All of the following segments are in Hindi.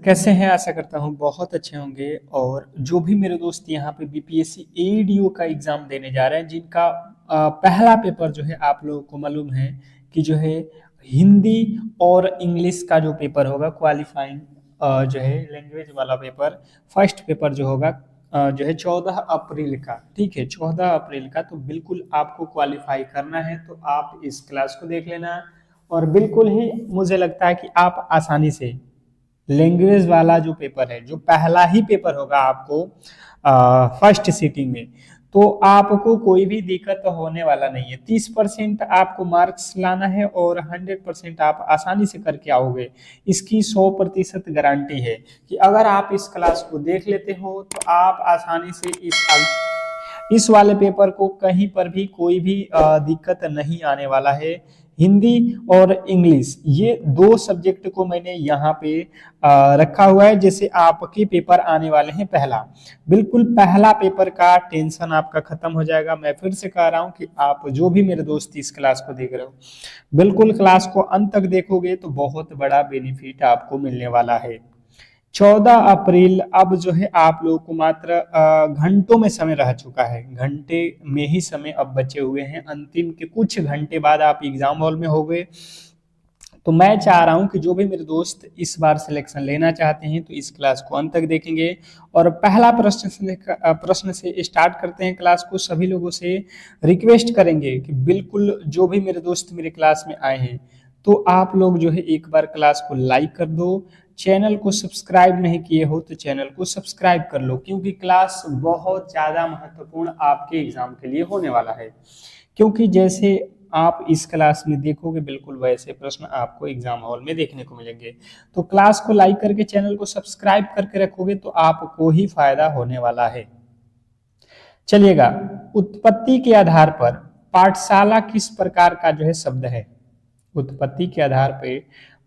कैसे हैं? आशा करता हूँ बहुत अच्छे होंगे। और जो भी मेरे दोस्त यहाँ पे बीपीएससी एडीओ का एग्जाम देने जा रहे हैं, जिनका पहला पेपर जो है आप लोगों को मालूम है कि जो है हिंदी और इंग्लिश का जो पेपर होगा क्वालिफाइंग जो है लैंग्वेज वाला पेपर, फर्स्ट पेपर जो होगा जो है 14 अप्रैल का। ठीक है, 14 अप्रैल का। तो बिल्कुल आपको क्वालिफाई करना है, तो आप इस क्लास को देख लेना। और बिल्कुल ही मुझे लगता है कि आप आसानी से लैंग्वेज वाला जो पेपर है, जो पहला ही पेपर होगा आपको फर्स्ट सीटिंग में, तो आपको कोई भी दिक्कत होने वाला नहीं है। 30% आपको मार्क्स लाना है और 100% आप आसानी से करके आओगे। इसकी 100% गारंटी है कि अगर आप इस क्लास को देख लेते हो तो आप आसानी से इस वाले पेपर को कहीं पर भी कोई भी दिक्कत नहीं आने वाला है। हिंदी और इंग्लिश, ये दो सब्जेक्ट को मैंने यहाँ पे रखा हुआ है। जैसे आपके पेपर आने वाले हैं पहला, बिल्कुल पहला पेपर का टेंशन आपका खत्म हो जाएगा। मैं फिर से कह रहा हूँ कि आप जो भी मेरे दोस्त इस क्लास को देख रहे हो, बिल्कुल क्लास को अंत तक देखोगे तो बहुत बड़ा बेनिफिट आपको मिलने वाला है। 14 अप्रैल अब जो है आप लोगों को मात्र घंटों में समय रह चुका है। घंटे में ही समय अब बचे हुए हैं। अंतिम के कुछ घंटे बाद आप एग्जाम हॉल में हो गए। तो मैं चाह रहा हूं कि जो भी मेरे दोस्त इस बार सिलेक्शन लेना चाहते हैं तो इस क्लास को अंत तक देखेंगे। और पहला प्रश्न से स्टार्ट करते हैं क्लास को। सभी लोगों से रिक्वेस्ट करेंगे कि बिल्कुल जो भी मेरे दोस्त मेरे क्लास में आए हैं, तो आप लोग जो है एक बार क्लास को लाइक कर दो। चैनल को सब्सक्राइब नहीं किए हो तो चैनल को सब्सक्राइब कर लो, क्योंकि क्लास बहुत ज़्यादा महत्वपूर्ण आपके एग्जाम के लिए होने वाला है। क्योंकि जैसे आप इस क्लास में देखोगे, बिल्कुल वैसे प्रश्न आपको एग्जाम हॉल में देखने को मिलेंगे। तो क्लास को लाइक करके चैनल को सब्सक्राइब करके रखोगे तो आपको ही फायदा होने वाला है। चलिएगा, उत्पत्ति के आधार पर पाठशाला किस प्रकार का जो है शब्द है? उत्पत्ति के आधार पे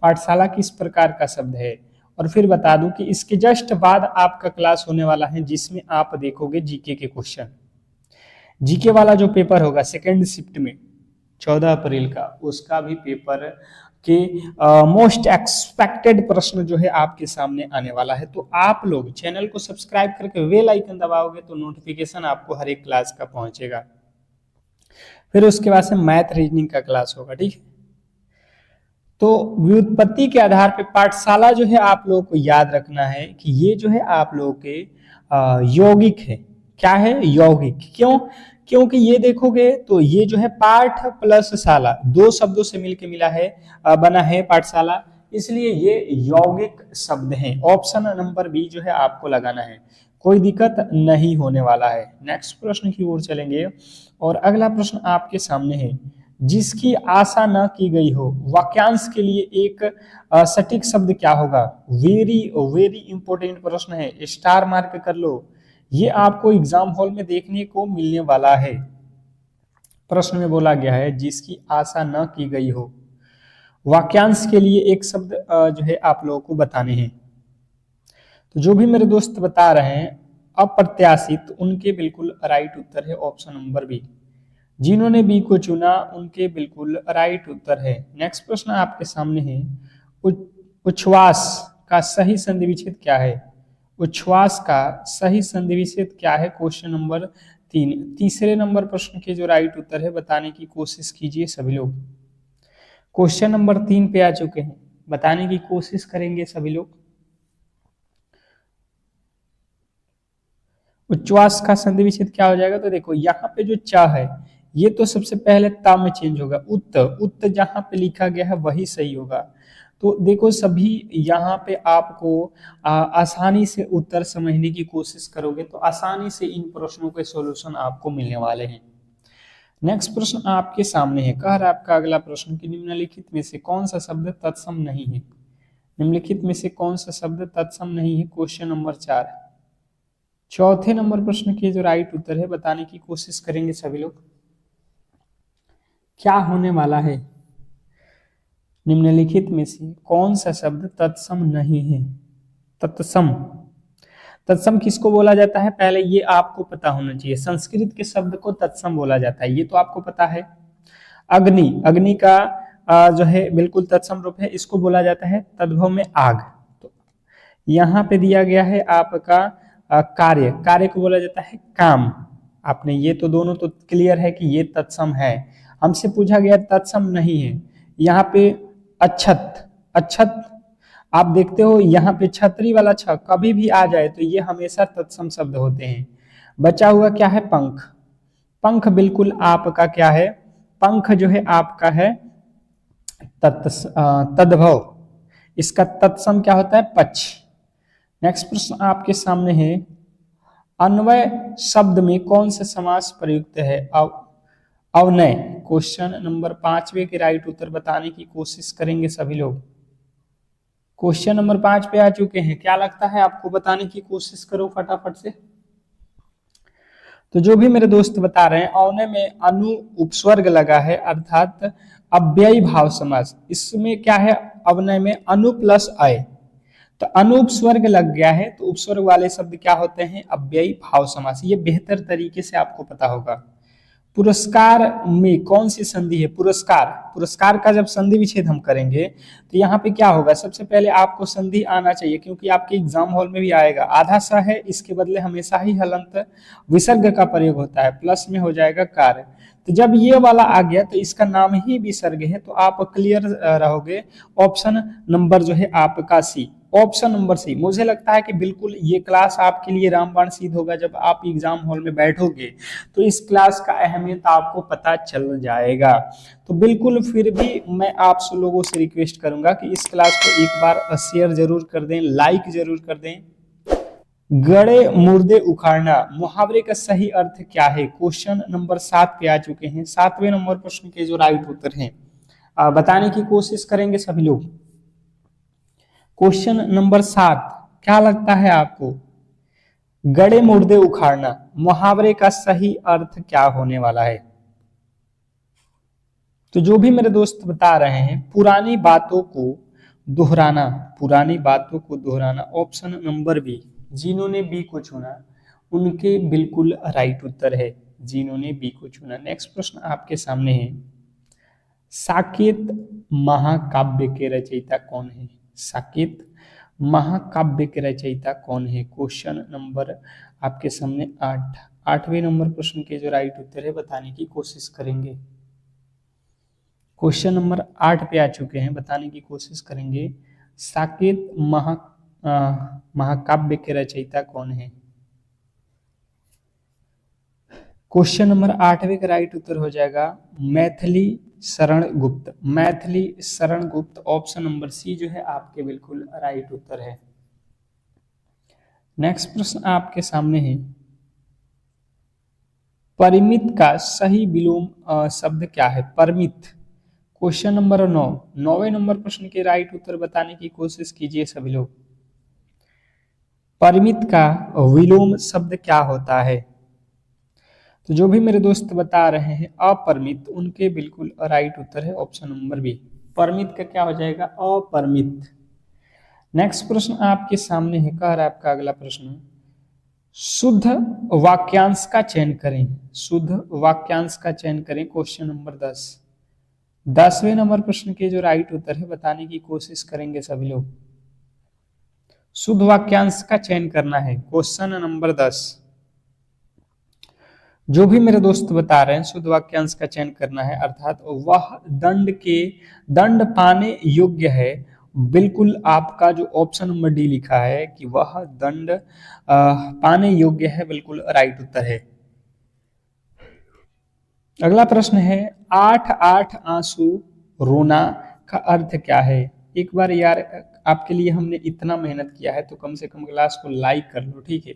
पाठशाला किस प्रकार का शब्द है? और फिर बता दूं कि इसके जस्ट बाद आपका क्लास होने वाला है जिसमें आप देखोगे जीके के क्वेश्चन। जीके वाला जो पेपर होगा सेकेंड शिफ्ट में 14 अप्रैल का, उसका भी पेपर के मोस्ट एक्सपेक्टेड प्रश्न जो है आपके सामने आने वाला है। तो आप लोग चैनल को सब्सक्राइब करके बेल आइकन दबाओगे तो नोटिफिकेशन आपको हर एक क्लास का पहुंचेगा। फिर उसके बाद से मैथ रीजनिंग का क्लास होगा। ठीक है, तो व्युत्पत्ति के आधार पे पाठशाला जो है आप लोगों को याद रखना है कि ये जो है आप लोगों के यौगिक है। क्या है? यौगिक। क्यों? क्योंकि ये देखोगे तो ये जो है पाठ प्लस शाला, दो शब्दों से मिलके मिला है, बना है पाठशाला, इसलिए ये यौगिक शब्द हैं। ऑप्शन नंबर बी जो है आपको लगाना है, कोई दिक्कत नहीं होने वाला है। नेक्स्ट प्रश्न की ओर चलेंगे और अगला प्रश्न आपके सामने है, जिसकी आशा न की गई हो, वाक्यांश के लिए एक सटीक शब्द क्या होगा? वेरी वेरी इंपॉर्टेंट प्रश्न है, स्टार मार्क कर लो। ये आपको एग्जाम हॉल में देखने को मिलने वाला है। प्रश्न में बोला गया है जिसकी आशा न की गई हो, वाक्यांश के लिए एक शब्द जो है आप लोगों को बताने हैं। तो जो भी मेरे दोस्त बता रहे हैं अप्रत्याशित, उनके बिल्कुल राइट उत्तर है ऑप्शन नंबर बी। जिन्होंने बी को चुना उनके बिल्कुल राइट उत्तर है। नेक्स्ट प्रश्न आपके सामने है, उच्छ्वास का सही संधि विच्छेद क्या है? उच्छ्वास का सही संधि विच्छेद क्या है? Question number 3। तीसरे नंबर प्रश्न के जो राइट उत्तर है बताने की कोशिश कीजिए सभी लोग। क्वेश्चन नंबर 3 पे आ चुके हैं, बताने की कोशिश करेंगे सभी लोग। उच्छ्वास का संधि विच्छेद क्या हो जाएगा? तो देखो यहाँ पे जो च है ये तो सबसे पहले ता में चेंज होगा। उत्त जहां पे लिखा गया है वही सही होगा। तो देखो सभी यहाँ पे आपको आसानी से उत्तर समझने की कोशिश करोगे तो आसानी से इन प्रश्नों के सॉल्यूशन आपको मिलने वाले हैं। नेक्स्ट प्रश्न आपके सामने है, कह रहा है आपका अगला प्रश्न कि निम्नलिखित में से कौन सा शब्द तत्सम नहीं है? निम्नलिखित में से कौन सा शब्द तत्सम नहीं है? Question number 4। चौथे नंबर प्रश्न के जो राइट उत्तर है बताने की कोशिश करेंगे सभी लोग। क्या होने वाला है? निम्नलिखित में से कौन सा शब्द तत्सम नहीं है? तत्सम, तत्सम किसको बोला जाता है पहले ये आपको पता होना चाहिए। संस्कृत के शब्द को तत्सम बोला जाता है, ये तो आपको पता है। अग्नि, अग्नि का जो है बिल्कुल तत्सम रूप है, इसको बोला जाता है तद्भव में आग। तो यहाँ पे दिया गया है आपका कार्य, कार्य को बोला जाता है काम। आपने ये तो दोनों तो क्लियर है कि ये तत्सम है। हमसे पूछा गया तत्सम नहीं है। यहाँ पे अच्छत, अच्छत आप देखते हो यहाँ पे छतरी वाला छ कभी भी आ जाए तो ये हमेशा तत्सम शब्द होते हैं। बचा हुआ क्या है? पंख। पंख बिल्कुल आपका क्या है? पंख जो है आपका है तद्भव। इसका तत्सम क्या होता है? पक्ष। नेक्स्ट प्रश्न आपके सामने है, अन्वय शब्द में कौन सा समास प्रयुक्त है? अवनय। क्वेश्चन नंबर 5वें के राइट उत्तर बताने की कोशिश करेंगे सभी लोग। क्वेश्चन नंबर 5 पे आ चुके हैं, क्या लगता है आपको? बताने की कोशिश करो फटाफट से। तो जो भी मेरे दोस्त बता रहे हैं, अवनय में अनु उपस्वर्ग लगा है अर्थात अव्ययी भाव समास। इसमें क्या है? अवनय में अनु प्लस अय, तो अनु उपस्वर्ग लग गया है तो उपस्वर्ग वाले शब्द क्या होते हैं? अव्ययी भाव समास। ये बेहतर तरीके से आपको पता होगा। पुरस्कार में कौन सी संधि है? पुरस्कार। पुरस्कार का जब संधि विच्छेद हम करेंगे तो यहाँ पे क्या होगा? सबसे पहले आपको संधि आना चाहिए, क्योंकि आपके एग्जाम हॉल में भी आएगा। आधा स है, इसके बदले हमेशा ही हलंत विसर्ग का प्रयोग होता है, प्लस में हो जाएगा कार्य। तो जब ये वाला आ गया तो इसका नाम ही विसर्ग है, तो आप क्लियर रहोगे। ऑप्शन नंबर जो है आपका सी, ऑप्शन नंबर सी। मुझे लगता है कि बिल्कुल ये क्लास आपके लिए रामबाण सिद्ध होगा। जब आप एग्जाम हॉल में बैठोगे तो इस क्लास का अहमियत आपको पता चल जाएगा। तो बिल्कुल फिर भी मैं आप लोगों से रिक्वेस्ट करूंगा कि इस क्लास को एक बार शेयर जरूर कर दें, लाइक जरूर कर दें। गड़े मुर्दे उखाड़ना मुहावरे का सही अर्थ क्या है? क्वेश्चन नंबर 7 पे आ चुके हैं। 7वें नंबर प्रश्न के जो राइट उत्तर हैं बताने की कोशिश करेंगे सभी लोग। क्वेश्चन नंबर 7, क्या लगता है आपको? गड़े मुर्दे उखाड़ना मुहावरे का सही अर्थ क्या होने वाला है? तो जो भी मेरे दोस्त बता रहे हैं, पुरानी बातों को दोहराना, पुरानी बातों को दोहराना। ऑप्शन नंबर बी, जिन्होंने बी को चुना उनके बिल्कुल राइट उत्तर है, जिन्होंने बी को चुना। नेक्स्ट प्रश्न आपके सामने है, साकेत महाकाव्य के रचयिता कौन है? साकेत महाकाव्य के रचयिता कौन है? क्वेश्चन नंबर आपके सामने 8, 8वें नंबर प्रश्न के जो राइट उत्तर है बताने की कोशिश करेंगे। क्वेश्चन नंबर 8 पे आ चुके हैं, बताने की कोशिश करेंगे। साकेत महाकाव्य के रचयिता कौन है? क्वेश्चन नंबर 8वें का राइट उत्तर हो जाएगा मैथिली शरण गुप्त। मैथिली शरण गुप्त, ऑप्शन नंबर सी जो है आपके बिल्कुल राइट उत्तर है। नेक्स्ट प्रश्न आपके सामने है, परिमित का सही विलोम शब्द क्या है? परिमित। क्वेश्चन नंबर 9, 9वें नंबर प्रश्न के राइट उत्तर बताने की कोशिश कीजिए सभी लोग। परिमित का विलोम शब्द क्या होता है? तो जो भी मेरे दोस्त बता रहे हैं अपरिमित, उनके बिल्कुल राइट उत्तर है ऑप्शन नंबर बी। परिमित का क्या हो जाएगा? अपरिमित। नेक्स्ट प्रश्न आपके सामने है, कह रहा है आपका अगला प्रश्न, शुद्ध वाक्यांश का चयन करें। शुद्ध वाक्यांश का चयन करें। क्वेश्चन नंबर 10, 10वें नंबर प्रश्न के जो राइट उत्तर है बताने की कोशिश करेंगे सभी लोग। शुद्ध वाक्यांश का चयन करना है। क्वेश्चन नंबर 10, जो भी मेरे दोस्त बता रहे हैं शुद्ध वाक्यांश का चयन करना है, अर्थात वह दंड पाने योग्य है। बिल्कुल आपका जो ऑप्शन नंबर डी लिखा है कि वह दंड पाने योग्य है, बिल्कुल राइट उत्तर है। अगला प्रश्न है, 8 8 आंसू रोना का अर्थ क्या है? एक बार यार आपके लिए हमने इतना मेहनत किया है तो कम से कम क्लास को लाइक कर लो, ठीक है?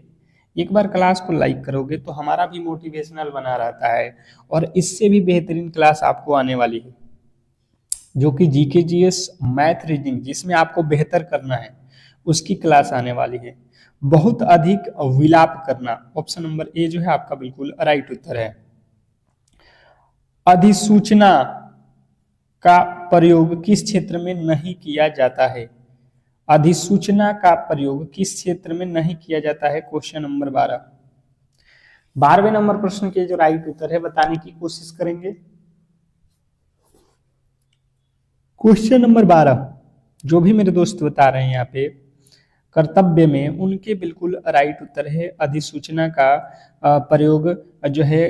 एक बार क्लास को लाइक करोगे तो हमारा भी मोटिवेशनल बना रहता है, और इससे भी बेहतरीन क्लास आपको आने वाली है जो कि जीके जीएस मैथ रीजनिंग, जिसमें आपको बेहतर करना है, उसकी क्लास आने वाली है। बहुत अधिक विलाप करना, ऑप्शन नंबर ए जो है आपका बिल्कुल राइट उत्तर है। अधिसूचना का प्रयोग किस क्षेत्र में नहीं किया जाता है? अधिसूचना का प्रयोग किस क्षेत्र में नहीं किया जाता है? क्वेश्चन नंबर 12, 12वें नंबर प्रश्न के जो राइट उत्तर है बताने की कोशिश करेंगे। क्वेश्चन नंबर 12, जो भी मेरे दोस्त बता रहे हैं यहाँ पे, कर्तव्य में उनके बिल्कुल राइट उत्तर है। अधिसूचना का प्रयोग जो है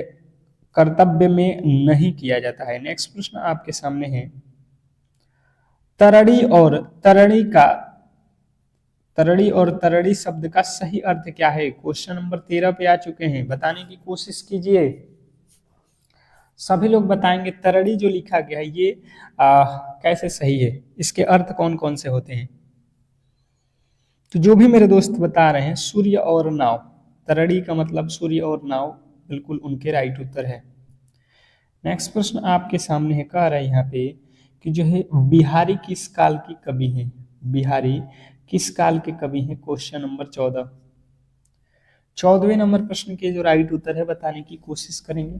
कर्तव्य में नहीं किया जाता है। नेक्स्ट प्रश्न आपके सामने है, तरड़ी और तरणी का तरड़ी और तरड़ी शब्द का सही अर्थ क्या है? क्वेश्चन नंबर 13 पे आ चुके हैं, बताने की कोशिश कीजिए। सभी लोग बताएंगे तरड़ी जो लिखा गया है ये कैसे सही है, इसके अर्थ कौन कौन से होते हैं? तो जो भी मेरे दोस्त बता रहे हैं सूर्य और नाव, तरड़ी का मतलब सूर्य और नाव, बिल्कुल उनके राइट उत्तर है। नेक्स्ट प्रश्न आपके सामने है, कह रहा है यहाँ पे कि जो है बिहारी किस काल की कवि है? बिहारी किस काल के कवि हैं? Question number 14। 14वें नंबर प्रश्न के जो राइट उत्तर है बताने की कोशिश करेंगे।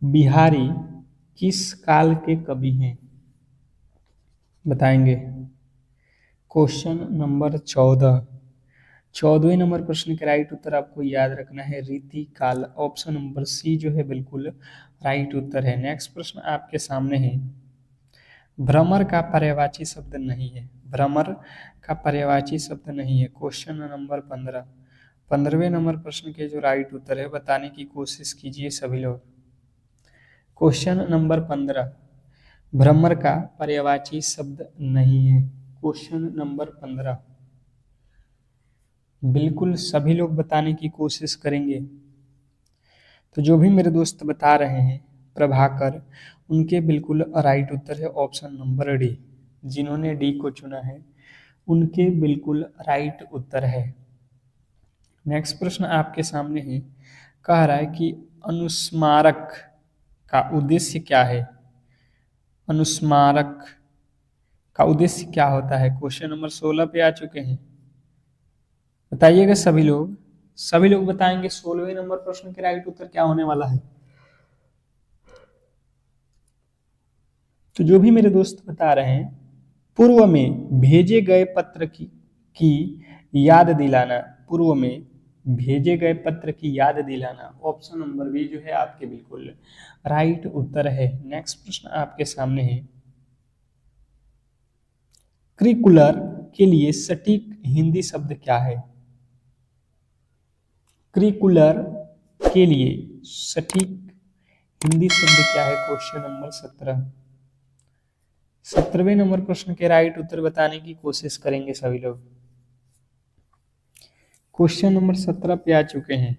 बिहारी किस काल के कवि हैं? बताएंगे। Question number 14। 14वें नंबर प्रश्न के राइट उत्तर आपको याद रखना है रीति काल। ऑप्शन नंबर सी जो है बिल्कुल राइट उत्तर है। नेक्स्ट प्रश्न आपके सामने है, भ्रमर का पर्यायवाची शब्द नहीं है। भ्रमर का पर्यायवाची शब्द नहीं है। Question number 15। 15वें नंबर प्रश्न के जो राइट उत्तर है बताने की कोशिश कीजिए सभी लोग। क्वेश्चन नंबर 15, भ्रमर का पर्यायवाची शब्द नहीं है। क्वेश्चन नंबर 15 बिल्कुल सभी लोग बताने की कोशिश करेंगे। तो जो भी मेरे दोस्त बता रहे हैं प्रभाकर, उनके बिल्कुल राइट उत्तर है ऑप्शन नंबर डी। जिन्होंने डी को चुना है उनके बिल्कुल राइट उत्तर है। नेक्स्ट प्रश्न आपके सामने है, कह रहा है कि अनुस्मारक का उद्देश्य क्या है? अनुस्मारक का उद्देश्य क्या होता है? क्वेश्चन नंबर 16 पे आ चुके हैं, बताइएगा सभी लोग। सभी लोग बताएंगे 16वें नंबर प्रश्न के राइट उत्तर क्या होने वाला है। तो जो भी मेरे दोस्त बता रहे हैं, पूर्व में भेजे गए पत्र की याद दिलाना। पूर्व में भेजे गए पत्र की याद दिलाना, ऑप्शन नंबर बी जो है आपके बिल्कुल राइट उत्तर है। नेक्स्ट प्रश्न आपके सामने है, करिकुलर के लिए सटीक हिंदी शब्द क्या है? करिकुलर के लिए सटीक हिंदी शब्द क्या है? Question number 17। 17वें नंबर प्रश्न के राइट उत्तर बताने की कोशिश करेंगे सभी लोग। क्वेश्चन नंबर 17 पे आ चुके हैं,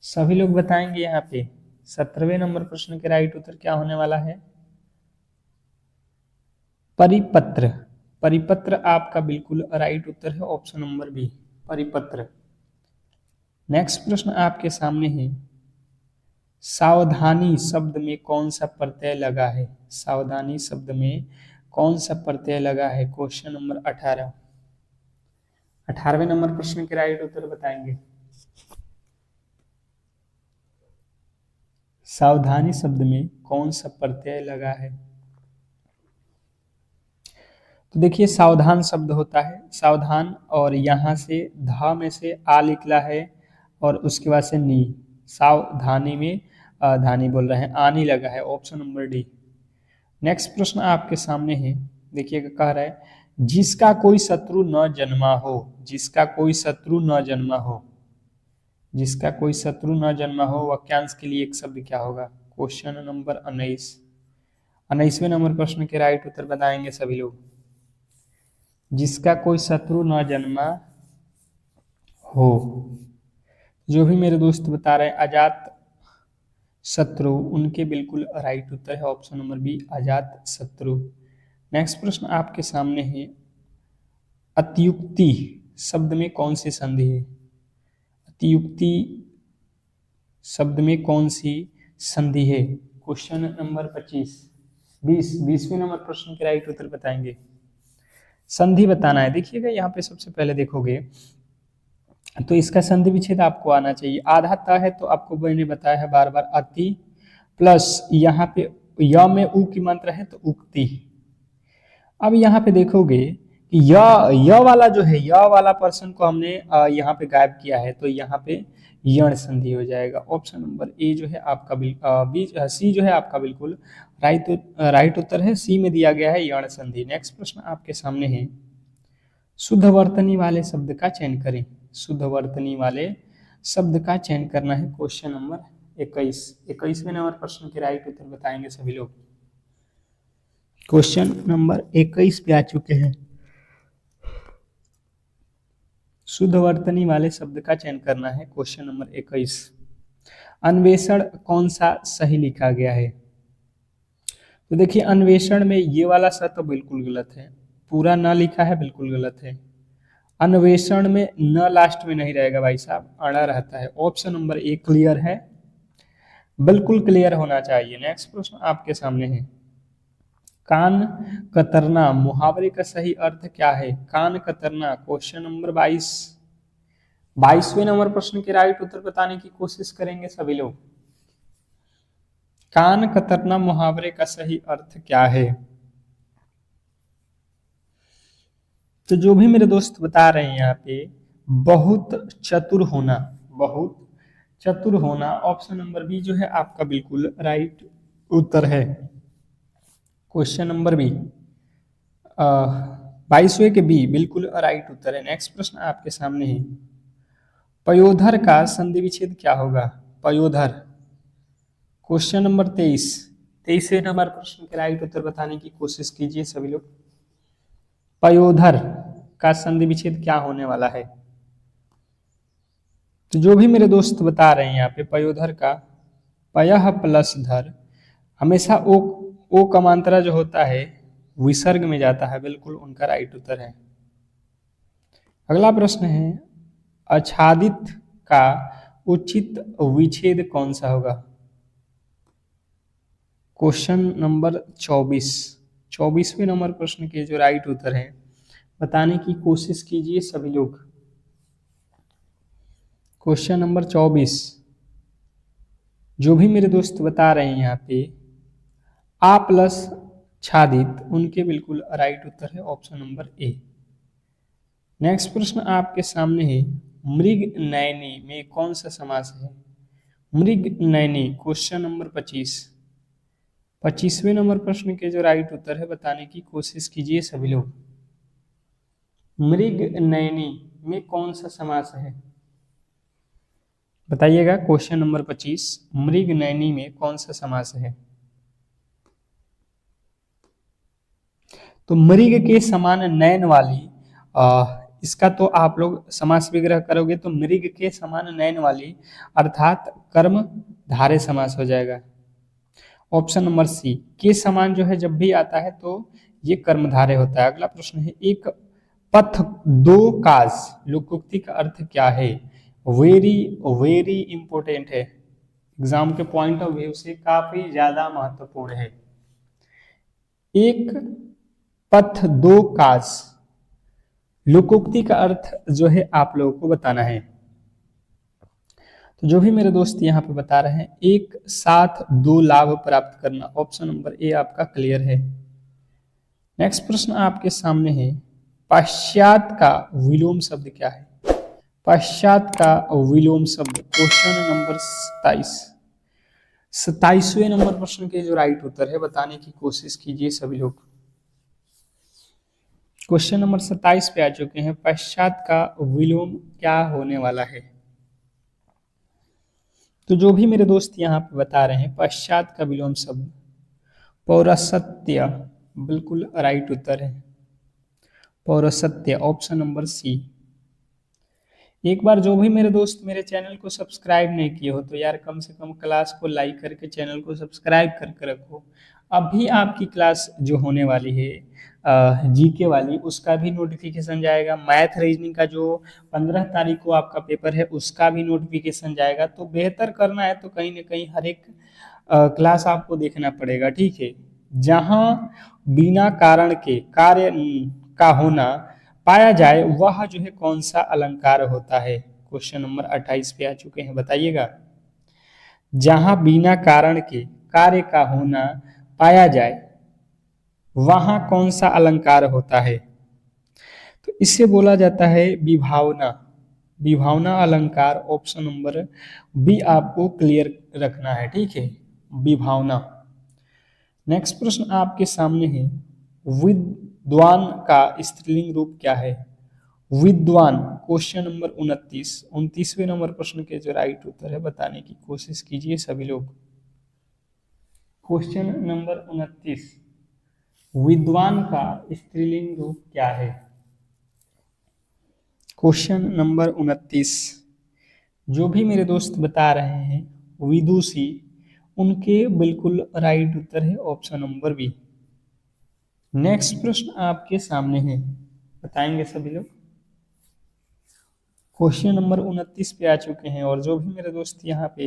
सभी लोग बताएंगे यहाँ पे 17वें नंबर प्रश्न के राइट उत्तर क्या होने वाला है? परिपत्र। परिपत्र आपका बिल्कुल राइट उत्तर है, ऑप्शन नंबर बी परिपत्र। नेक्स्ट प्रश्न आपके सामने है, सावधानी शब्द में कौन सा प्रत्यय लगा है? सावधानी शब्द में कौन सा प्रत्यय लगा है? Question number 18। 18वें नंबर प्रश्न के राइट उत्तर बताएंगे। सावधानी शब्द में कौन सा प्रत्यय लगा है? तो देखिए सावधान शब्द होता है सावधान, और यहाँ से धा में से आ निकला है और उसके बाद से नी, सावधानी में धानी बोल रहे हैं, आनी लगा है, ऑप्शन नंबर डी। नेक्स्ट प्रश्न आपके सामने है, देखिएगा कह रहा है, जिसका कोई शत्रु न जन्मा हो। जिसका कोई शत्रु न जन्मा हो। जिसका कोई शत्रु न जन्मा हो वाक्यांश के लिए एक शब्द क्या होगा? Question number 19। 19वें नंबर प्रश्न के राइट उत्तर बताएंगे सभी लोग। जिसका कोई शत्रु न जन्मा हो, जो भी मेरे दोस्त बता रहे हैं अजात शत्रु, उनके बिल्कुल राइट उत्तर है ऑप्शन नंबर बी अजात शत्रु। नेक्स्ट प्रश्न आपके सामने है, अतियुक्ति शब्द में कौन सी संधि है? अतियुक्ति शब्द में कौन सी संधि है? क्वेश्चन नंबर 20वें नंबर प्रश्न के राइट उत्तर बताएंगे। संधि बताना है। देखिएगा यहाँ पे सबसे पहले देखोगे तो इसका संधि विच्छेद आपको आना चाहिए। आधा त है तो आपको मैंने बताया है बार बार, अति प्लस यहाँ पे य में उ की मंत्र है तो उक्ति। अब यहाँ पे देखोगे कि य वाला जो है, य वाला पर्सन को हमने यहाँ पे गायब किया है, तो यहाँ पे यण संधि हो जाएगा। ऑप्शन नंबर ए जो है आपका बी सी जो है आपका बिल्कुल राइट उत्तर है। सी में दिया गया है यण संधि। नेक्स्ट प्रश्न आपके सामने है, शुद्ध वर्तनी वाले शब्द का चयन करें। शुद्ध वर्तनी वाले शब्द का चयन करना है। Question number 21। 21वें नंबर प्रश्न के राइट उत्तर बताएंगे सभी लोग। क्वेश्चन नंबर 21 पे आ चुके हैं। शुद्ध वर्तनी वाले शब्द का चयन करना है। Question number 21। अन्वेषण कौन सा सही लिखा गया है? तो देखिए अन्वेषण में ये वाला स तो बिल्कुल गलत है, पूरा न लिखा है, बिल्कुल गलत है। अन्वेषण में न लास्ट में नहीं रहेगा भाई साहब, अड़ा रहता है। ऑप्शन नंबर 1 क्लियर है, बिल्कुल क्लियर होना चाहिए। नेक्स्ट प्रश्न आपके सामने है। कान कतरना मुहावरे का सही अर्थ क्या है? कान कतरना क्वेश्चन नंबर 22। 22वें नंबर प्रश्न के राइट उत्तर बताने की कोशिश करेंगे सभी लोग। कान कतरना मुहावरे का सही अर्थ क्या है? तो जो भी मेरे दोस्त बता रहे हैं यहाँ पे, बहुत चतुर होना, बहुत चतुर होना, ऑप्शन नंबर बी जो है आपका बिल्कुल राइट उत्तर है। क्वेश्चन नंबर बी 22वें के बी बिल्कुल राइट उत्तर है। नेक्स्ट प्रश्न आपके सामने है। पयोधर का संधि विच्छेद क्या होगा? पयोधर क्वेश्चन नंबर 23। 23वें नंबर प्रश्न के राइट उत्तर बताने की कोशिश कीजिए सभी लोग। पयोधर का संधि विच्छेद क्या होने वाला है? तो जो भी मेरे दोस्त बता रहे हैं यहाँ पे, पयोधर का पयः प्लस धर हमेशा ओ कमांतरा जो होता है विसर्ग में जाता है, बिल्कुल उनका राइट उत्तर है। अगला प्रश्न है, आच्छादित का उचित विच्छेद कौन सा होगा? Question number 24। 24वें नंबर प्रश्न के जो राइट उत्तर है बताने की कोशिश कीजिए सभी लोग। Question number 24। जो भी मेरे दोस्त बता रहे हैं यहाँ पे आ प्लस छादित, उनके बिल्कुल राइट उत्तर है ऑप्शन नंबर ए। नेक्स्ट प्रश्न आपके सामने है। मृग नयनी में कौन सा समास है? मृग नयनी क्वेश्चन नंबर 25। 25वें नंबर प्रश्न के जो राइट उत्तर है बताने की कोशिश कीजिए सभी लोग। मृग नयनी में कौन सा समास है? बताइएगा। क्वेश्चन नंबर 25 मृग नयनी में कौन सा समास है? तो मृग के समान नयन वाली, इसका तो आप लोग समास विग्रह करोगे तो मृग के समान नयन वाली अर्थात कर्म धारे समास हो जाएगा। ऑप्शन नंबर सी के समान जो है जब भी आता है तो ये कर्मधारय होता है। अगला प्रश्न है, एक पथ दो काज लोकोक्ति का अर्थ क्या है? वेरी वेरी इंपॉर्टेंट है, एग्जाम के पॉइंट ऑफ व्यू से काफी ज्यादा महत्वपूर्ण है। एक पथ दो काज लोकोक्ति का अर्थ जो है आप लोगों को बताना है। तो जो भी मेरे दोस्त यहाँ पे बता रहे हैं, एक साथ दो लाभ प्राप्त करना, ऑप्शन नंबर ए आपका क्लियर है। नेक्स्ट प्रश्न आपके सामने है। पश्चात का विलोम शब्द क्या है? पश्चात का विलोम शब्द क्वेश्चन नंबर 27। 27वें नंबर प्रश्न के जो राइट उत्तर है बताने की कोशिश कीजिए सभी लोग। क्वेश्चन नंबर 27 पे आ चुके हैं। पश्चात का विलोम क्या होने वाला है? तो जो भी मेरे दोस्त यहाँ पे बता रहे हैं, पश्चात का विलोम शब्द पौरसत्य, बिल्कुल राइट उत्तर है पौरसत्य, ऑप्शन नंबर सी। एक बार जो भी मेरे दोस्त मेरे चैनल को सब्सक्राइब नहीं किए हो तो यार कम से कम क्लास को लाइक करके चैनल को सब्सक्राइब करके रखो। अभी आपकी क्लास जो होने वाली है जीके वाली, उसका भी नोटिफिकेशन जाएगा। मैथ रीजनिंग का जो 15 तारीख को आपका पेपर है उसका भी नोटिफिकेशन जाएगा। तो बेहतर करना है तो कहीं ना कहीं हर एक क्लास आपको देखना पड़ेगा, ठीक है। जहाँ बिना कारण के कार्य का होना पाया जाए वह जो है कौन सा अलंकार होता है? क्वेश्चन नंबर 28 पे आ चुके हैं, बताइएगा। जहां बिना कारण के कार्य का होना पाया जाए वहां कौन सा अलंकार होता है? तो इससे बोला जाता है विभावना। विभावना अलंकार, ऑप्शन नंबर बी आपको क्लियर रखना है, ठीक है, विभावना। नेक्स्ट प्रश्न आपके सामने है। विद्वान का स्त्रीलिंग रूप क्या है? विद्वान क्वेश्चन नंबर 29वें नंबर प्रश्न के जो राइट उत्तर है बताने की कोशिश कीजिए सभी लोग। क्वेश्चन नंबर 29, विद्वान का स्त्रीलिंग रूप क्या है? क्वेश्चन नंबर 29, जो भी मेरे दोस्त बता रहे हैं विदुषी, उनके बिल्कुल राइट उत्तर है ऑप्शन नंबर बी। नेक्स्ट प्रश्न आपके सामने है, बताएंगे सभी लोग। क्वेश्चन नंबर 29 पे आ चुके हैं और जो भी मेरे दोस्त यहाँ पे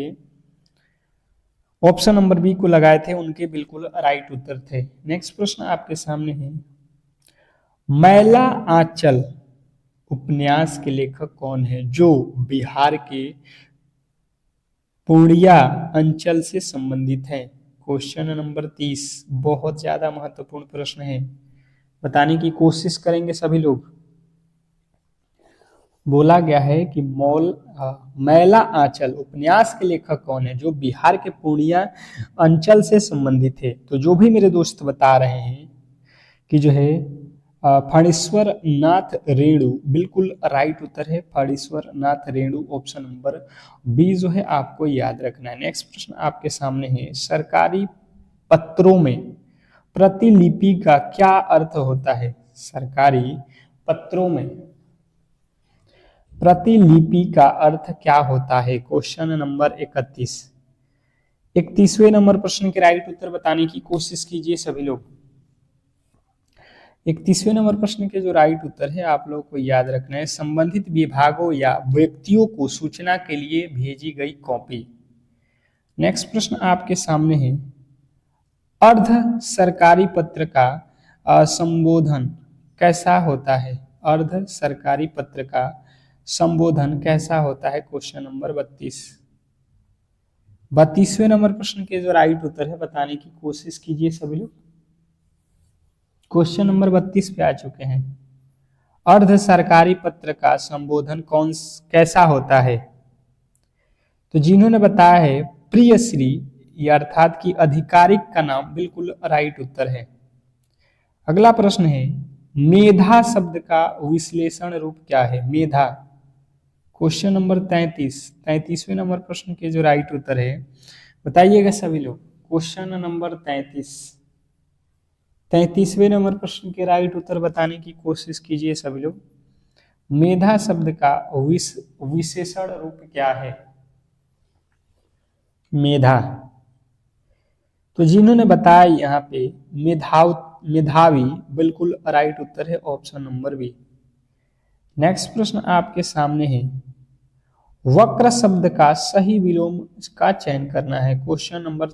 ऑप्शन नंबर बी को लगाए थे उनके बिल्कुल राइट उत्तर थे। नेक्स्ट प्रश्न आपके सामने है, मैला आंचल उपन्यास के लेखक कौन है जो बिहार के पूर्णिया अंचल से संबंधित है? क्वेश्चन नंबर 30 बहुत ज्यादा महत्वपूर्ण प्रश्न है, बताने की कोशिश करेंगे सभी लोग। बोला गया है कि मैला आंचल उपन्यास के लेखक कौन है जो बिहार के पूर्णिया अंचल से संबंधित है? तो जो भी मेरे दोस्त बता रहे हैं कि जो है फणीश्वर नाथ रेणु, बिल्कुल राइट उत्तर है Phanishwar Nath Renu, option number B जो है आपको याद रखना है। नेक्स्ट प्रश्न आपके सामने है, सरकारी पत्रों में प्रतिलिपि का क्या अर्थ होता है? सरकारी पत्रों में प्रतिलिपि का अर्थ क्या होता है? क्वेश्चन नंबर 31वें नंबर प्रश्न के राइट उत्तर बताने की कोशिश कीजिए सभी लोग। 31वें नंबर प्रश्न के जो राइट उत्तर है आप लोगों को याद रखना है, संबंधित विभागों या व्यक्तियों को सूचना के लिए भेजी गई कॉपी। नेक्स्ट प्रश्न आपके सामने है, अर्ध सरकारी पत्र का संबोधन कैसा होता है? अर्ध सरकारी पत्र का संबोधन कैसा होता है? क्वेश्चन नंबर 32वें नंबर प्रश्न के जो राइट उत्तर है बताने की कोशिश कीजिए सभी लोग। क्वेश्चन नंबर 32 पे आ चुके हैं, अर्ध सरकारी पत्र का संबोधन कैसा होता है? तो जिन्होंने बताया है प्रियश्री, ये अर्थात की आधिकारिक का नाम बिल्कुल राइट उत्तर है। अगला प्रश्न है, मेधा शब्द का विश्लेषण रूप क्या है? मेधा, क्वेश्चन नंबर 33वें नंबर प्रश्न के जो राइट उत्तर है बताइएगा सभी लोग। क्वेश्चन नंबर 33वें नंबर प्रश्न के राइट उत्तर बताने की कोशिश कीजिए सभी लोग। मेधा शब्द का विशेषण रूप क्या है? मेधा, तो जिन्होंने बताया यहाँ पे मेधावी, बिल्कुल राइट उत्तर है ऑप्शन नंबर बी। नेक्स्ट प्रश्न आपके सामने है, वक्र शब्द का सही विलोम का चयन करना है। क्वेश्चन नंबर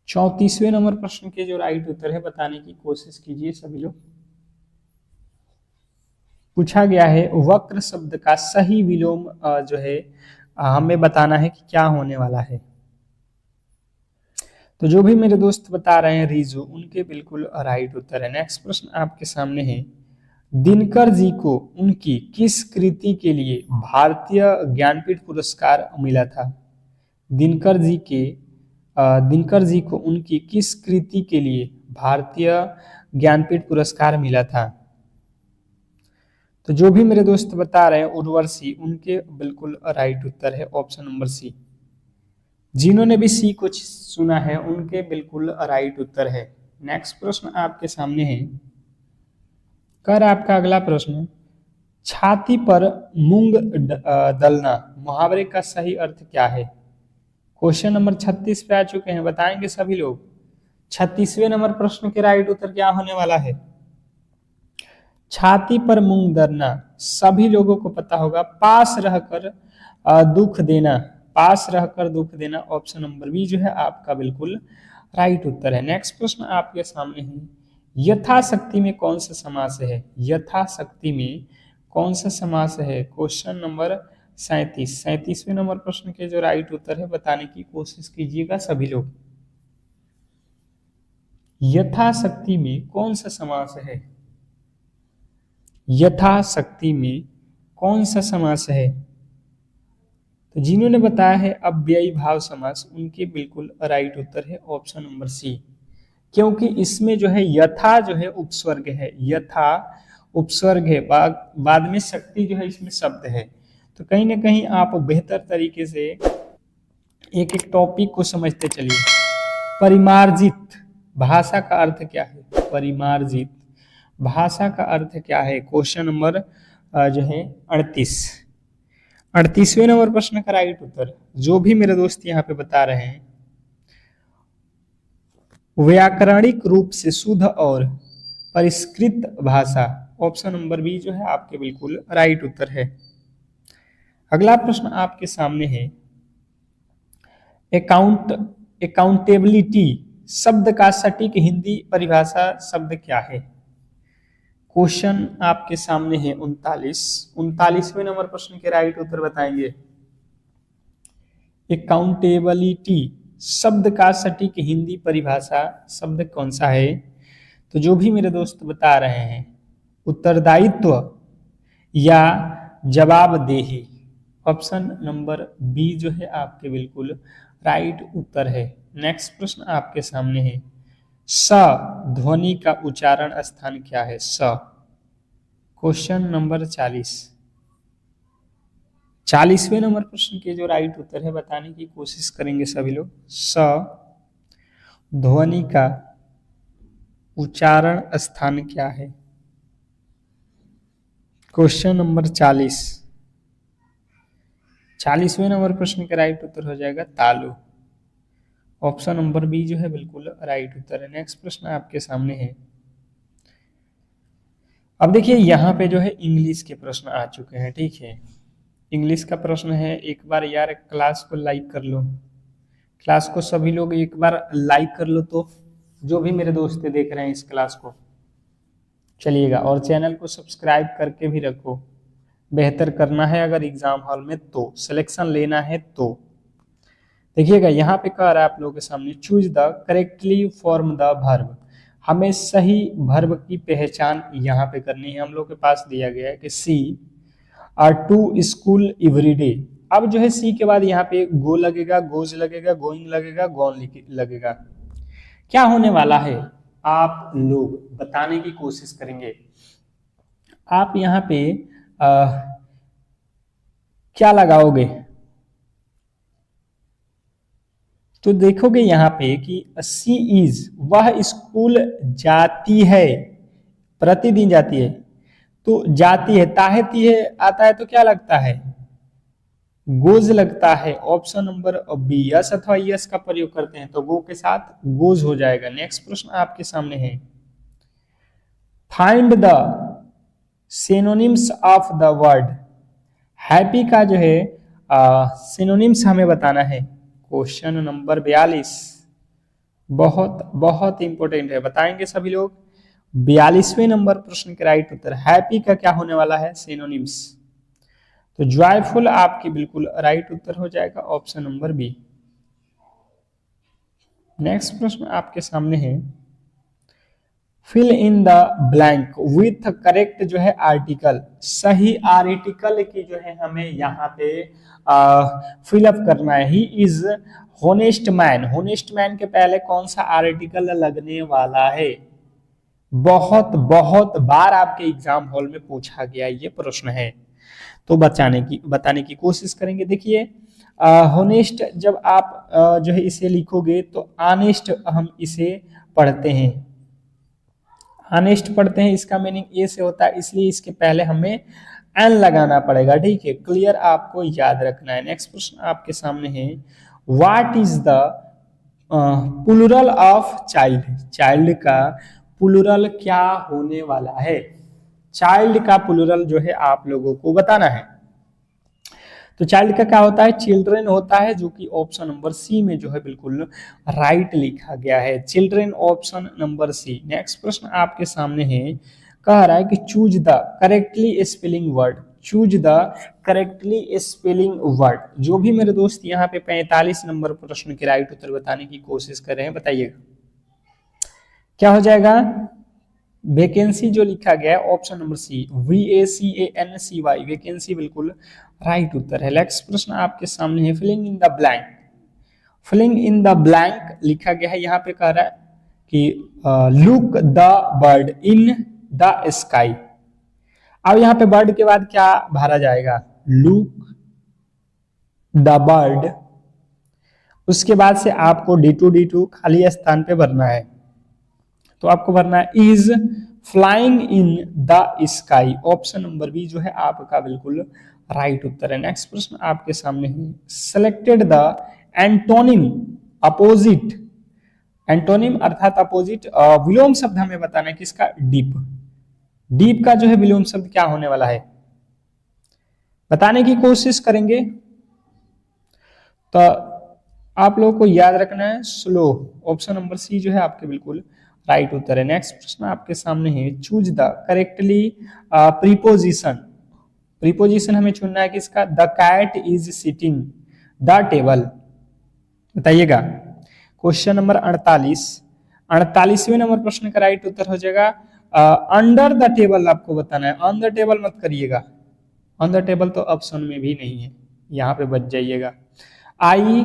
34वें नंबर प्रश्न के जो राइट उत्तर है बताने की कोशिश कीजिए सभी लोग। पूछा गया है वक्र शब्द का सही विलोम जो है हमें बताना है कि क्या होने वाला है। तो जो भी मेरे दोस्त बता रहे हैं रीजू, उनके बिल्कुल राइट उत्तर है। नेक्स्ट प्रश्न आपके सामने है, दिनकर जी को उनकी किस कृति के लिए भारतीय ज्ञानपीठ पुरस्कार मिला था? दिनकर जी को उनकी किस कृति के लिए भारतीय ज्ञानपीठ पुरस्कार मिला था? तो जो भी मेरे दोस्त बता रहे हैं उर्वशी, उनके बिल्कुल राइट उत्तर है ऑप्शन नंबर सी। जिन्होंने भी सी को सुना है उनके बिल्कुल राइट उत्तर है। नेक्स्ट प्रश्न आपके सामने है, कर आपका अगला प्रश्न, छाती पर मूंग दलना मुहावरे का सही अर्थ क्या है? क्वेश्चन नंबर 36 पे आ चुके हैं, बताएंगे सभी लोग। 36वें नंबर प्रश्न के राइट उत्तर क्या होने वाला है? छाती पर मूंग दलना सभी लोगों को पता होगा, पास रहकर दुख देना, पास रहकर दुख देना, ऑप्शन नंबर बी जो है आपका बिल्कुल राइट उत्तर है। नेक्स्ट प्रश्न आपके सामने है, यथाशक्ति में कौन सा समास है? यथाशक्ति में कौन सा समास है? क्वेश्चन नंबर 37वें नंबर प्रश्न के जो राइट उत्तर है बताने की कोशिश कीजिएगा सभी लोग। यथाशक्ति में कौन सा समास है? यथाशक्ति में कौन सा समास है? तो जिन्होंने बताया है अव्ययी भाव समास, उनके बिल्कुल राइट उत्तर है ऑप्शन नंबर सी, क्योंकि इसमें जो है यथा जो है उपस्वर्ग है, यथा उपसर्ग है, बाद में शक्ति जो है इसमें शब्द है। तो कहीं ना कहीं आप बेहतर तरीके से एक एक टॉपिक को समझते चलिए। परिमार्जित भाषा का अर्थ क्या है? परिमार्जित भाषा का अर्थ क्या है? क्वेश्चन नंबर जो है 38वें नंबर प्रश्न का राइट उत्तर जो भी मेरे दोस्त यहाँ पे बता रहे हैं, व्याकरणिक रूप से शुद्ध और परिष्कृत भाषा, ऑप्शन नंबर बी जो है आपके बिल्कुल राइट उत्तर है। अगला प्रश्न आपके सामने है, अकाउंटेबिलिटी शब्द का सटीक हिंदी परिभाषा शब्द क्या है? क्वेश्चन आपके सामने है 39वें नंबर प्रश्न के राइट उत्तर बताएंगे। अकाउंटेबिलिटी शब्द का सटीक हिंदी परिभाषा शब्द कौन सा है? तो जो भी मेरे दोस्त बता रहे हैं, उत्तरदायित्व या जवाबदेही, ऑप्शन नंबर बी जो है आपके बिल्कुल राइट उत्तर है। नेक्स्ट प्रश्न आपके सामने है, स ध्वनि का उच्चारण स्थान क्या है? स, क्वेश्चन नंबर 40वें नंबर प्रश्न के जो राइट उत्तर है बताने की कोशिश करेंगे सभी लोग। स ध्वनि का उच्चारण स्थान क्या है? क्वेश्चन नंबर 40वें नंबर प्रश्न का राइट उत्तर हो जाएगा तालु, ऑप्शन नंबर बी जो है बिल्कुल राइट उत्तर है। नेक्स्ट प्रश्न आपके सामने है, अब देखिए यहाँ पे जो है इंग्लिश के प्रश्न आ चुके हैं, ठीक है। इंग्लिश का प्रश्न है, एक बार यार क्लास को लाइक कर लो, क्लास को सभी लोग एक बार लाइक कर लो, तो जो भी मेरे दोस्त देख रहे हैं इस क्लास को चलिएगा, और चैनल को सब्सक्राइब करके भी रखो। बेहतर करना है अगर एग्जाम हॉल में तो, सिलेक्शन लेना है तो। देखिएगा यहाँ पे कह रहा है आप लोगों के सामने, choose the correctly form the verb, हमें सही वर्ब की पहचान यहाँ पे करनी है। हम लोग के पास दिया गया है कि she are to school everyday. अब जो है सी के बाद यहाँ पे गो लगेगा, गोज लगेगा, गोइंग लगेगा, गॉन लगेगा। क्या होने वाला है आप लोग बताने की कोशिश करेंगे। आप यहाँ पे क्या लगाओगे? तो देखोगे यहाँ पे कि सी इज, वह स्कूल जाती है, प्रतिदिन जाती है, तो जाती है, ताहती है आता है तो क्या लगता है? गोज लगता है, ऑप्शन नंबर बी। यस अथवा यस का प्रयोग करते हैं तो गो के साथ गोज हो जाएगा। नेक्स्ट प्रश्न आपके सामने है, find the synonyms of the word happy का जो है सिनोनिम्स हमें बताना है। क्वेश्चन नंबर 42 बहुत बहुत इंपॉर्टेंट है, बताएंगे सभी लोग। 42वें नंबर प्रश्न के राइट उत्तर हैप्पी का क्या होने वाला है? सिनोनिम्स। तो जॉयफुल आपकी बिल्कुल राइट उत्तर हो जाएगा, ऑप्शन नंबर बी। नेक्स्ट प्रश्न आपके सामने है, fill in the blank with correct जो है आर्टिकल, सही आर्टिकल की जो है हमें यहाँ पे फिलअप करना है। He is honest man, honest man के पहले कौन सा आर्टिकल लगने वाला है? बहुत बहुत बार आपके एग्जाम हॉल में पूछा गया ये प्रश्न है, तो बताने की कोशिश करेंगे। देखिए होनेस्ट जब आप जो है इसे लिखोगे तो ऑनेस्ट हम इसे पढ़ते हैं, ऑनेस्ट पढ़ते हैं, इसका मीनिंग ए से होता है, इसलिए इसके पहले हमें एन लगाना पड़ेगा, ठीक है। क्लियर, आपको याद रखना है। नेक्स्ट प्रश्न आपके सामने है, what is the plural of child, child का प्लूरल क्या होने वाला है? चाइल्ड का प्लूरल जो है आप लोगों को बताना है। तो चाइल्ड का क्या होता है? चिल्ड्रेन होता है, जो कि ऑप्शन नंबर सी में जो है बिल्कुल राइट लिखा गया है, children, option number C. Next प्रश्न आपके सामने है, कह रहा है कि choose the correctly spelling word, choose the correctly spelling word. जो भी मेरे दोस्त यहाँ पे 45 नंबर प्रश्न के राइट उत्तर बताने की कोशिश कर रहे हैं, बताइएगा क्या हो जाएगा? वैकेंसी जो लिखा गया है option number C, VACANCY, vacancy बिल्कुल राइट उत्तर है। नेक्स्ट प्रश्न आपके सामने है, filling in the blank, filling in the blank लिखा गया है, यहाँ पे कह रहा है कि look the bird in the sky, अब यहाँ पे बर्ड के बाद क्या भरा जाएगा, लुक द बर्ड। उसके बाद से आपको D2 खाली स्थान पे भरना है, तो आपको भरना है is flying in the sky. Option number B जो है आपका बिल्कुल राइट उत्तर है। नेक्स्ट प्रश्न आपके सामने है, selected the antonym opposite. Antonym अर्थात अपोजिट विलोम शब्द हमें बताना है किसका, डीप। डीप का जो है विलोम शब्द क्या होने वाला है, बताने की कोशिश करेंगे। तो आप लोगों को याद रखना है स्लो। ऑप्शन नंबर सी जो है आपके बिल्कुल राइट उत्तर है। नेक्स्ट प्रश्न आपके सामने है, choose the correctly preposition. Preposition हमें चुनना है किसका, the cat is sitting the table, बताइएगा। क्वेश्चन नंबर 48वें नंबर प्रश्न का राइट उत्तर हो जाएगा अंडर द टेबल। आपको बताना है, ऑन द टेबल मत करिएगा, ऑन द टेबल तो ऑप्शन में भी नहीं है, यहाँ पे बच जाइएगा। आई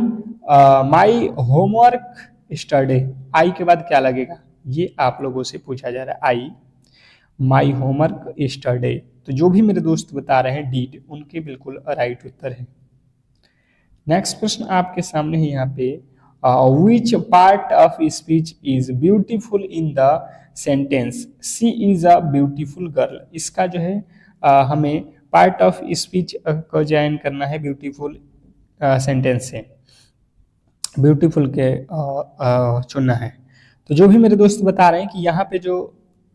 माई होमवर्क स्टरडे, आई के बाद क्या लगेगा, ये आप लोगों से पूछा जा रहा है, आई माई होमवर्क स्टरडे। तो जो भी मेरे दोस्त बता रहे हैं डीड, उनके बिल्कुल राइट उत्तर है। नेक्स्ट प्रश्न आपके सामने है यहाँ पे, which part of speech is beautiful in the sentence she is a beautiful girl. इसका जो है हमें पार्ट ऑफ स्पीच को ज्वाइन करना है ब्यूटीफुल सेंटेंस से, ब्यूटीफुल के चुनना है। तो जो भी मेरे दोस्त बता रहे हैं कि यहाँ पे जो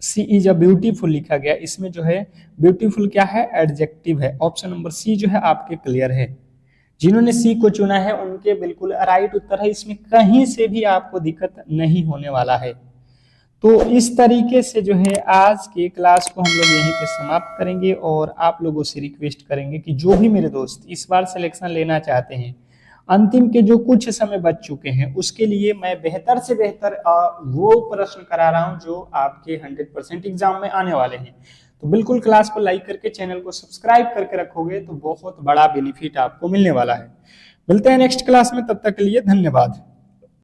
सी इज अ ब्यूटीफुल लिखा गया, इसमें जो है ब्यूटीफुल क्या है, एडजेक्टिव है। ऑप्शन नंबर सी जो है आपके क्लियर है। जिन्होंने सी को चुना है उनके बिल्कुल राइट उत्तर है, इसमें कहीं से भी आपको दिक्कत नहीं होने वाला है। तो इस तरीके से जो है आज के क्लास को हम लोग यहीं पे समाप्त करेंगे, और आप लोगों से रिक्वेस्ट करेंगे कि जो भी मेरे दोस्त इस बार सिलेक्शन लेना चाहते हैं, अंतिम के जो कुछ समय बच चुके हैं, उसके लिए मैं बेहतर से बेहतर वो प्रश्न करा रहा हूं जो आपके 100% एग्जाम में आने वाले हैं। तो बिल्कुल क्लास को लाइक करके चैनल को सब्सक्राइब करके रखोगे तो बहुत बड़ा बेनिफिट आपको मिलने वाला है। मिलते हैं नेक्स्ट क्लास में, तब तक के लिए धन्यवाद।